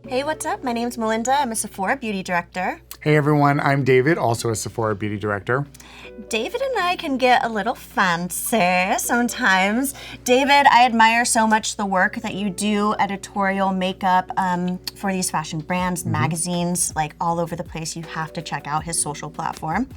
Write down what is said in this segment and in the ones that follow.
Hey, what's up? My name's Melinda. I'm a Sephora beauty director. Hey everyone, I'm David, also a Sephora beauty director. David and I can get a little fancy sometimes. David, I admire so much the work that you do, editorial makeup for these fashion brands, magazines, like all over the place. You have to check out his social platform.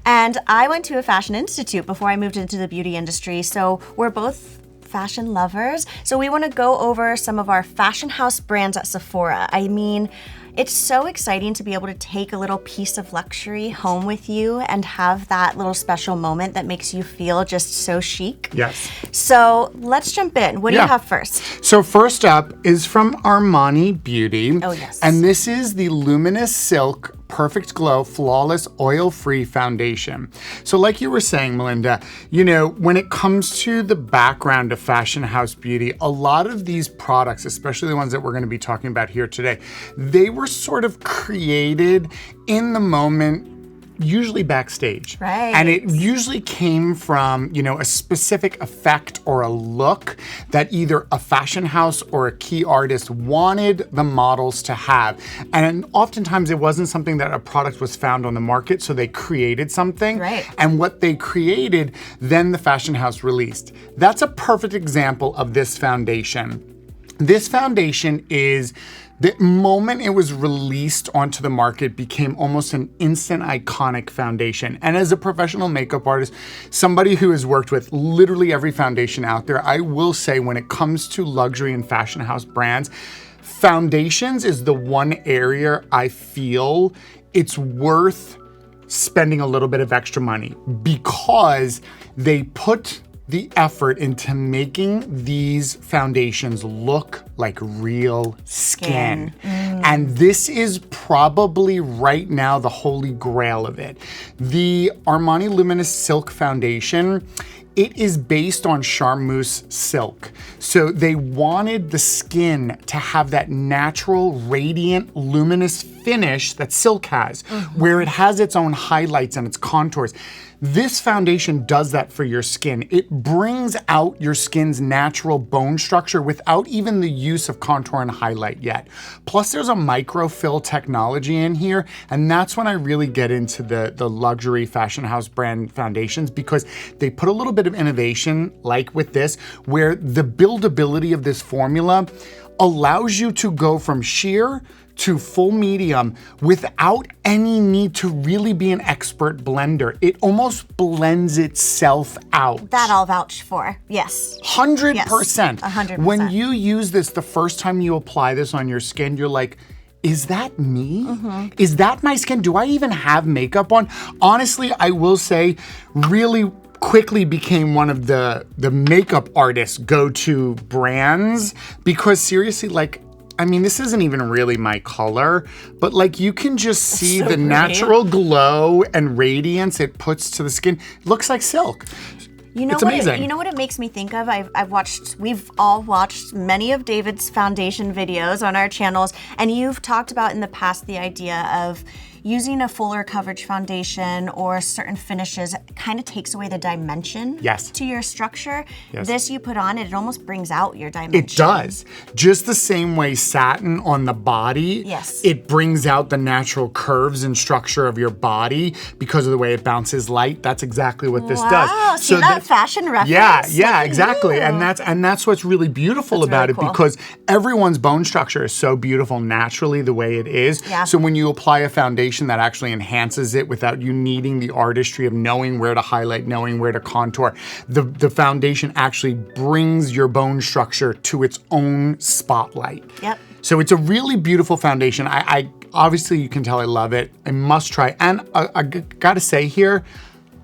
And I went to a fashion institute before I moved into the beauty industry, so we're both fashion lovers. So we want to go over some of our fashion house brands at Sephora. I mean, it's so exciting to be able to take a little piece of luxury home with you and have that little special moment that makes you feel just so chic. Yes. So let's jump in. What do you have first? So first up is from Armani Beauty. Oh, yes. And this is the Luminous Silk Perfect Glow Flawless Oil-Free Foundation. So like you were saying, Melinda, you know, when it comes to the background of fashion house beauty, a lot of these products, especially the ones that we're going to be talking about here today, they were sort of created in the moment, usually backstage. Right. And it usually came from, you know, a specific effect or a look that either a fashion house or a key artist wanted the models to have. And oftentimes it wasn't something that a product was found on the market, so they created something. Right. And what they created, then the fashion house released. That's a perfect example of this foundation. This foundation is, the moment it was released onto the market, became almost an instant iconic foundation. And as a professional makeup artist, somebody who has worked with literally every foundation out there, I will say when it comes to luxury and fashion house brands, foundations is the one area I feel it's worth spending a little bit of extra money because they put the effort into making these foundations look like real skin. And this is probably right now the holy grail of it. The Armani Luminous Silk Foundation, it is based on charmeuse silk. So they wanted the skin to have that natural, radiant, luminous finish that silk has, where it has its own highlights and its contours. This foundation does that for your skin. It brings out your skin's natural bone structure without even the use of contour and highlight yet. Plus there's a microfill technology in here, and that's when I really get into the luxury fashion house brand foundations, because they put a little bit of innovation, like with this, where the buildability of this formula allows you to go from sheer to full medium without any need to really be an expert blender. It almost blends itself out. That I'll vouch for, yes. 100%. Yes, 100%. When you use this, the first time you apply this on your skin, you're like, is that me? Is that my skin? Do I even have makeup on? Honestly, I will say, really quickly became one of the makeup artists' go-to brands, because seriously, like, I mean, this isn't even really my color, but like you can just see the natural glow and radiance it puts to the skin. It looks like silk. You know It's amazing. You know what it makes me think of? We've all watched many of David's foundation videos on our channels, and you've talked about in the past the idea of using a fuller coverage foundation or certain finishes kind of takes away the dimension to your structure. This you put on, it almost brings out your dimension. It does. Just the same way satin on the body, it brings out the natural curves and structure of your body because of the way it bounces light. That's exactly what this does. Wow, see that fashion reference? Yeah, exactly. And that's what's really beautiful about it, because everyone's bone structure is so beautiful naturally the way it is. So when you apply a foundation that actually enhances it without you needing the artistry of knowing where to highlight, knowing where to contour, the foundation actually brings your bone structure to its own spotlight. So it's a really beautiful foundation. I obviously, you can tell I love it. I must try. And I gotta say here,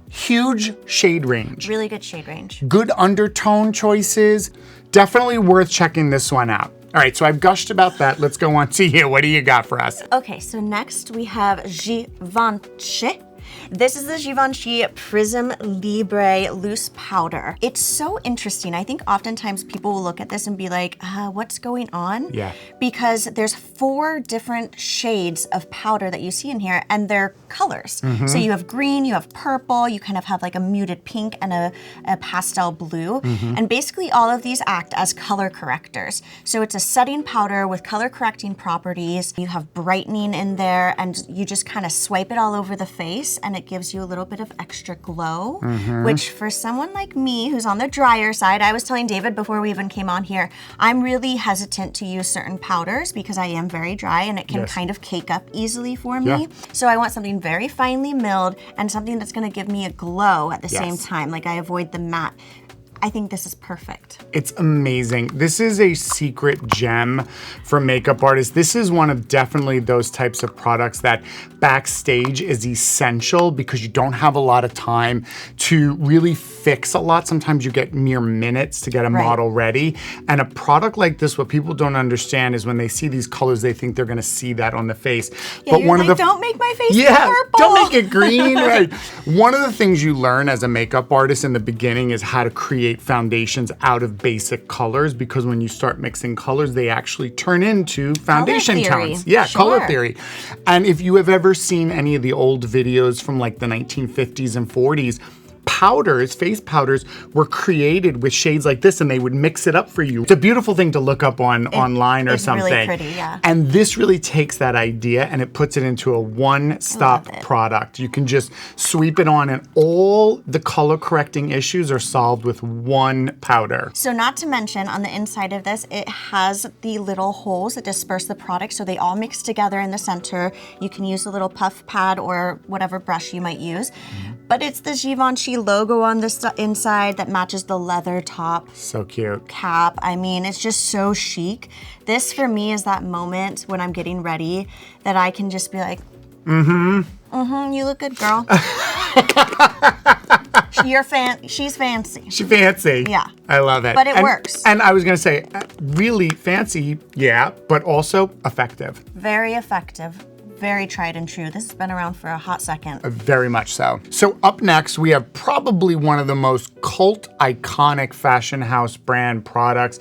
huge shade range. Really good shade range. Good undertone choices. Definitely worth checking this one out. All right, so I've gushed about that. Let's go on to you. What do you got for us? Okay, so next we have Givenchy. This is the Givenchy Prism Libre Loose Powder. It's so interesting. I think oftentimes people will look at this and be like, what's going on? Yeah. Because there's 4 different shades of powder that you see in here, and they're colors. So you have green, you have purple, you kind of have like a muted pink and a pastel blue. And basically all of these act as color correctors. So it's a setting powder with color correcting properties. You have brightening in there, and you just kind of swipe it all over the face, and it gives you a little bit of extra glow, which for someone like me who's on the drier side, I was telling David before we even came on here, I'm really hesitant to use certain powders because I am very dry and it can kind of cake up easily for me. So I want something very finely milled and something that's gonna give me a glow at the same time. Like I avoid the matte. I think this is perfect. It's amazing. This is a secret gem for makeup artists. This is one of definitely those types of products that Backstage is essential because you don't have a lot of time to really fix a lot. Sometimes you get mere minutes to get a model ready. And a product like this, what people don't understand is when they see these colors, they think they're gonna see that on the face. Yeah, but you're like, don't make my face purple. Don't make it green, right? One of the things you learn as a makeup artist in the beginning is how to create foundations out of basic colors, because when you start mixing colors, they actually turn into foundation tones. Yeah, color theory. And if you have ever seen any of the old videos from like the 1950s and 40s, powders, face powders, were created with shades like this, and they would mix it up for you. It's a beautiful thing to look up online or something. It's really pretty, yeah. And this really takes that idea and it puts it into a one-stop product. You can just sweep it on and all the color correcting issues are solved with one powder. So not to mention, on the inside of this, it has the little holes that disperse the product, so they all mix together in the center. You can use a little puff pad or whatever brush you might use. But it's the Givenchy logo on the inside that matches the leather top. So cute. Cap. I mean, it's just so chic. This for me is that moment when I'm getting ready that I can just be like, you look good, girl. She's fancy. She's fancy. Yeah. I love it. But it works. And I was gonna say, really fancy, yeah, but also effective. Very effective. Very tried and true. This has been around for a hot second. Very much so. So up next, we have probably one of the most cult iconic fashion house brand products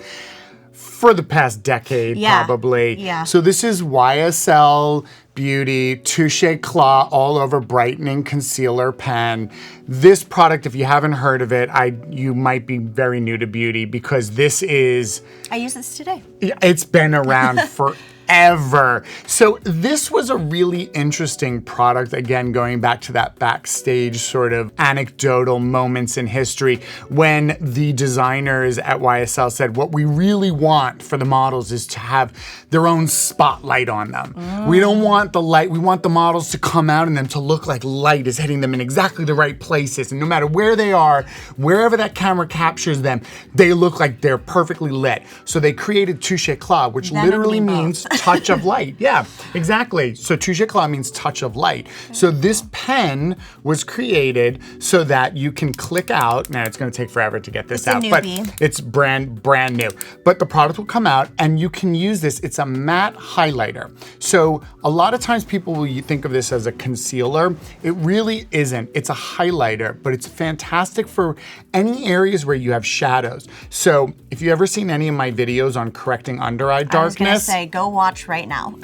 for the past decade, probably. Yeah. So this is YSL Beauty Touche Eclat All Over Brightening Concealer Pen. This product, if you haven't heard of it, you might be very new to beauty because this is... I use this today. It's been around for ever. So this was a really interesting product, again, going back to that Backstage sort of anecdotal moments in history when the designers at YSL said, what we really want for the models is to have their own spotlight on them. We don't want the light, we want the models to come out and them to look like light is hitting them in exactly the right places. And no matter where they are, wherever that camera captures them, they look like they're perfectly lit. So they created Touche Eclat, which literally means touch of light. Yeah, exactly. So Touche Eclat means touch of light. So this pen was created so that you can click out. Now it's going to take forever to get this out, but it's brand new. But the product will come out and you can use this. It's a matte highlighter. So a lot of times people will think of this as a concealer. It really isn't. It's a highlighter, but it's fantastic for any areas where you have shadows. So if you've ever seen any of my videos on correcting under eye darkness, I was gonna say, go watch right now.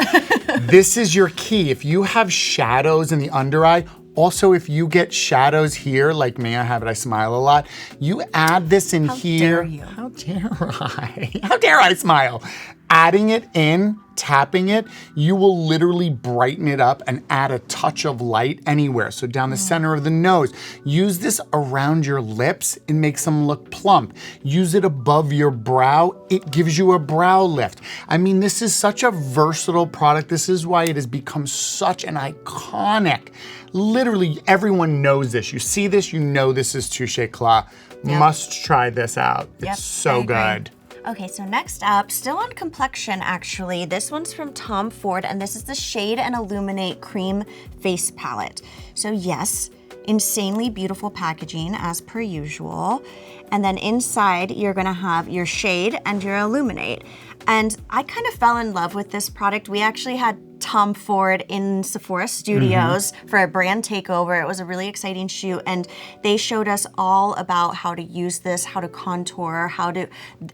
This is your key. If you have shadows in the under eye, also if you get shadows here, like me, I smile a lot, you add this in here. How dare I? How dare I smile? Adding it in, tapping it, you will literally brighten it up and add a touch of light anywhere. So down the center of the nose. Use this around your lips, it makes them look plump. Use it above your brow, it gives you a brow lift. I mean, this is such a versatile product. This is why it has become such an iconic, literally everyone knows this. You see this, you know this is Touche Eclat. Must try this out. It's so good. Okay, so next up, still on complexion actually, this one's from Tom Ford and this is the Shade and Illuminate Cream Face Palette. So yes, insanely beautiful packaging as per usual. And then inside, you're gonna have your shade and your illuminate. And I kind of fell in love with this product. We actually had Tom Ford in Sephora Studios for a brand takeover. It was a really exciting shoot, and they showed us all about how to use this, how to contour,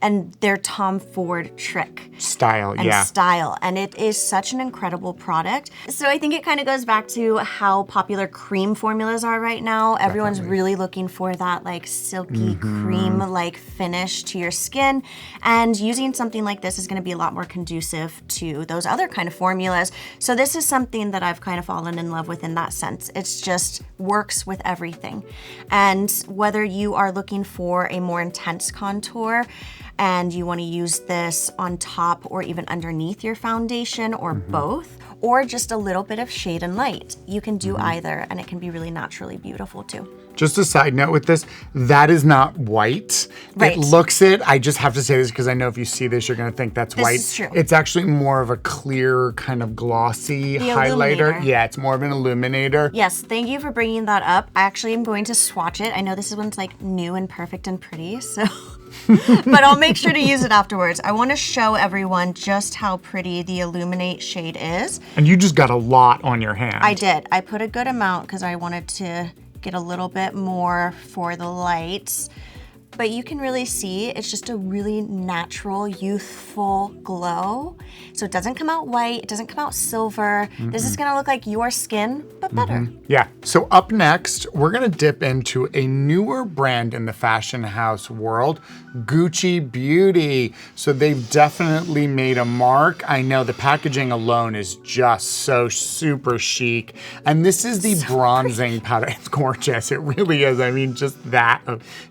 and their Tom Ford trick. Style, And it is such an incredible product. So I think it kind of goes back to how popular cream formulas are right now. Everyone's really looking for that like silky cream-like finish to your skin, and using something like this is gonna be a lot more conducive to those other kind of formulas. So this is something that I've kind of fallen in love with in that sense. It's just works with everything. And whether you are looking for a more intense contour and you want to use this on top or even underneath your foundation or both, or just a little bit of shade and light, you can do either, and it can be really naturally beautiful too. Just a side note with this, that is not white. Right. It looks it. I just have to say this because I know if you see this, you're going to think that's white. This is true. It's actually more of a clear, kind of glossy highlighter. Illuminator. Yeah, it's more of an illuminator. Yes, thank you for bringing that up. I actually am going to swatch it. I know this one's like new and perfect and pretty, so... but I'll make sure to use it afterwards. I want to show everyone just how pretty the Illuminate shade is. And you just got a lot on your hand. I did. I put a good amount because I wanted to get a little bit more for the lights. But you can really see it's just a really natural, youthful glow. So it doesn't come out white, it doesn't come out silver. This is gonna look like your skin, but better. Yeah, so up next, we're gonna dip into a newer brand in the fashion house world, Gucci Beauty. So they've definitely made a mark. I know the packaging alone is just so super chic. And this is the bronzing powder. It's gorgeous, it really is. I mean, just that,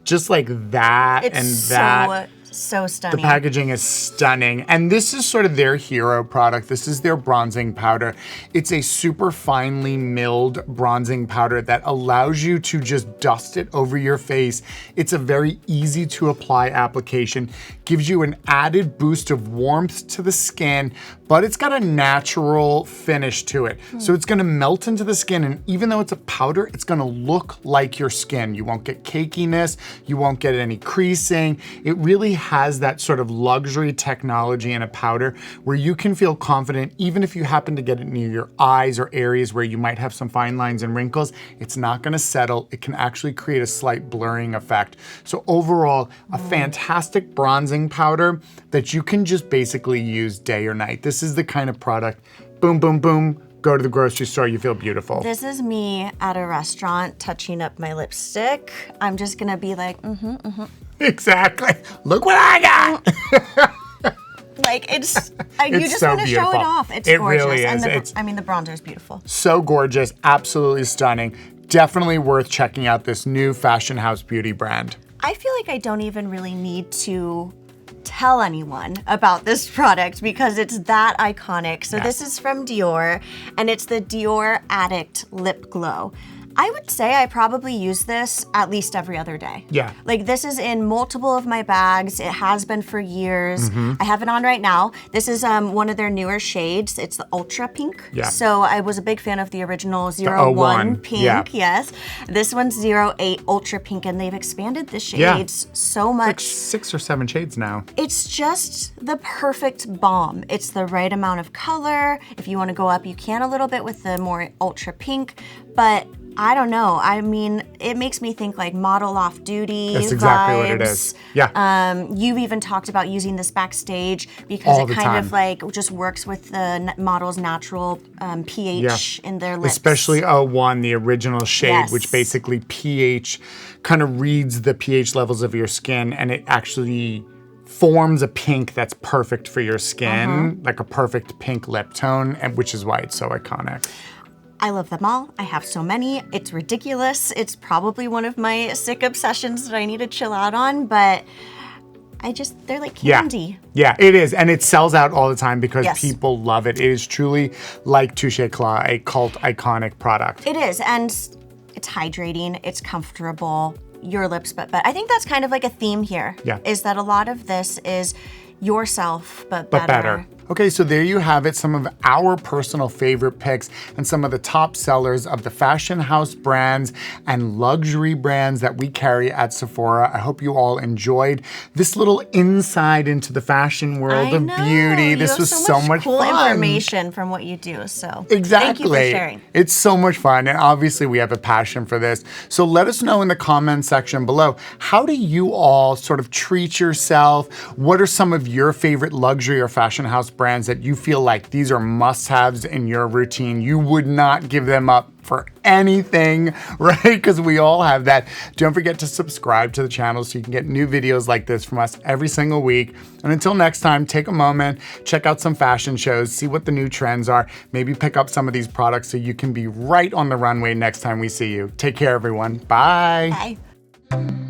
just like that It's and that. so stunning. The packaging is stunning. And this is sort of their hero product. This is their bronzing powder. It's a super finely milled bronzing powder that allows you to just dust it over your face. It's a very easy to apply application, gives you an added boost of warmth to the skin, but it's got a natural finish to it. So it's gonna melt into the skin, and even though it's a powder, it's gonna look like your skin. You won't get cakiness, you won't get any creasing. It really has that sort of luxury technology in a powder where you can feel confident even if you happen to get it near your eyes or areas where you might have some fine lines and wrinkles, it's not gonna settle. It can actually create a slight blurring effect. So overall, a fantastic bronzing powder that you can just basically use day or night. This is the kind of product, boom, boom, boom, go to the grocery store, you feel beautiful. This is me at a restaurant touching up my lipstick. I'm just gonna be like, Exactly. Look what I got. Like you just so want to show beautiful. it off. It's It gorgeous. really And is. I mean, the bronzer is beautiful. So gorgeous, absolutely stunning. Definitely worth checking out this new fashion house beauty brand. I feel like I don't even really need to tell anyone about this product because it's that iconic. So this is from Dior, and it's the Dior Addict Lip Glow. I would say I probably use this at least every other day. Yeah. Like this is in multiple of my bags. It has been for years. I have it on right now. This is one of their newer shades. It's the Ultra Pink. Yeah. So I was a big fan of the original 01, 01 Pink, yeah. yes. This one's 08 Ultra Pink, and they've expanded the shades so much. Like 6 or 7 shades now. It's just the perfect balm. It's the right amount of color. If you want to go up, you can a little bit with the more ultra pink, but I don't know. I mean, it makes me think like model off duty. That's exactly vibes. what it is. Yeah. You've even talked about using this backstage because All it the kind time. of like just works with the model's natural pH in their lips. Especially 01, the original shade, Yes. which basically pH kind of reads the pH levels of your skin, and it actually forms a pink that's perfect for your skin, like a perfect pink lip tone, and which is why it's so iconic. I love them all. I have so many. It's ridiculous. It's probably one of my sick obsessions that I need to chill out on, but they're like candy. Yeah, it is. And it sells out all the time because Yes. people love it. It is truly like Touche Eclat, a cult iconic product. It is, and it's hydrating, it's comfortable, your lips, but I think that's kind of like a theme here. Yeah. Is that a lot of this is yourself, but But better. Okay, so there you have it, some of our personal favorite picks and some of the top sellers of the fashion house brands and luxury brands that we carry at Sephora. I hope you all enjoyed this little insight into the fashion world of beauty. This was so much cool fun. information from what you do, so exactly. Thank you for sharing. It's so much fun, and obviously we have a passion for this. So let us know in the comment section below, how do you all sort of treat yourself? What are some of your favorite luxury or fashion house brands that you feel like these are must-haves in your routine? You would not give them up for anything, right? Because we all have that. Don't forget to subscribe to the channel so you can get new videos like this from us every single week. And until next time, take a moment, check out some fashion shows, see what the new trends are, maybe pick up some of these products so you can be right on the runway next time we see you. Take care, everyone. Bye. Bye.